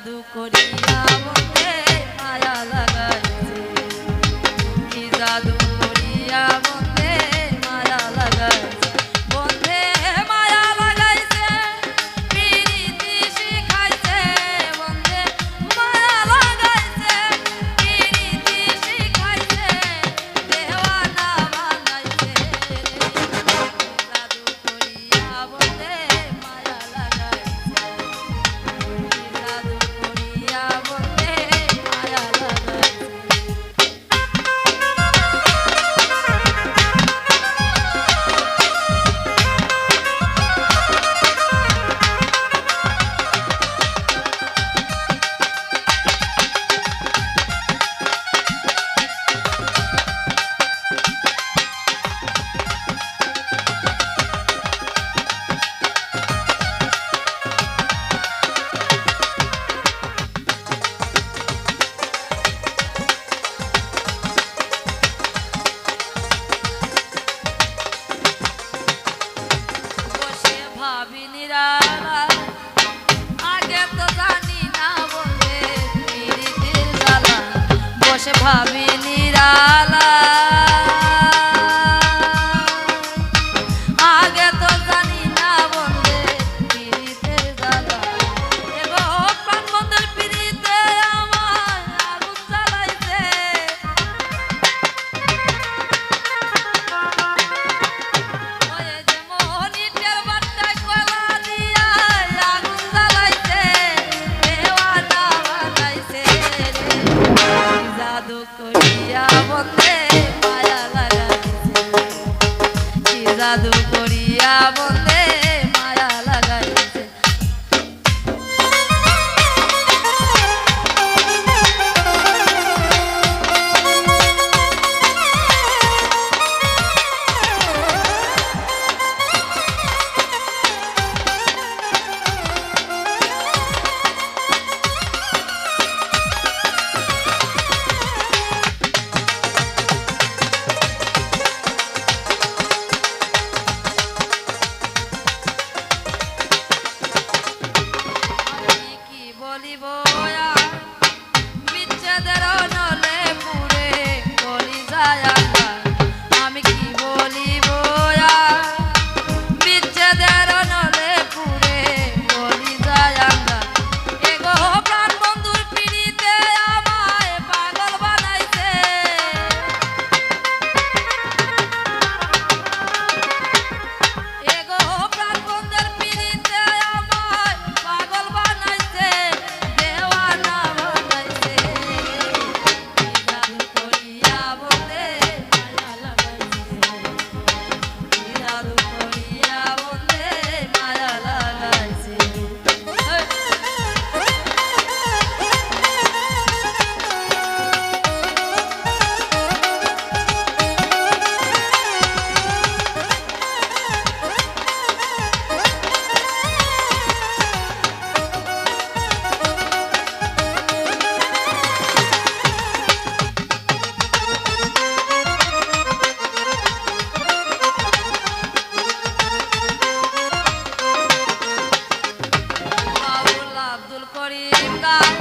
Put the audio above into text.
জাদু করিয়া বন্ধে মায়া লাগাইছে, কি জাদু করিয়া বন্ধে মায়া লাগাইছে, বন্ধে মায়া লাগাইছে, পিরিতি শিখাইছে, বন্ধে মায়া লাগাইছে, পিরিতি শিখাইছে, দেওয়ানা বানাইছে, জাদু করিয়া বন্ধে মায়া লাগাইছে, জাদু করিয়া বন্ধে মায়া লাগাইছে। বসে ভাবি নিরালায়, আগে তো জানি না বন্ধে পিরিতির জ্বালা, বসে ভাবি নিরালায়, আগে তো জানি না বন্ধে পিরিতির জ্বালা, এগো প্রাণ বন্ধের পিরিতে আমার আগুন জ্বালাইছে, ওয়ে যে মোহনীটের বাট্টায় কয়লা দিয়া আগুন জ্বালাইছে, দেওয়ানা বানাইছে রে, জাদু করিয়া বন্ধে মায়া লাগাইছে, কি জাদু করিয়া বন্ধে মায়া লাগাইছে। আমি কি বলিব আর, বিচ্ছেদের নলে পুরে কলিজায় আঁধার, আমি কি বলিব আর, বিচ্ছেদের নলে পুরে কলিজায় আঁধার, এগো প্রাণ বন্ধুর পিড়িতে আমায় পাগল বানাইছে, এগো প্রাণ বন্ধের পিড়িতে আমায় পাগল বানাইছে, দেওয়ানা বানাইছে, কি জাদু করিয়া বন্ধে মায়া লাগাইছে, কি জাদু করিয়া বন্ধে মায়া লাগাইছে। বাউল আব্দুল করিম গায়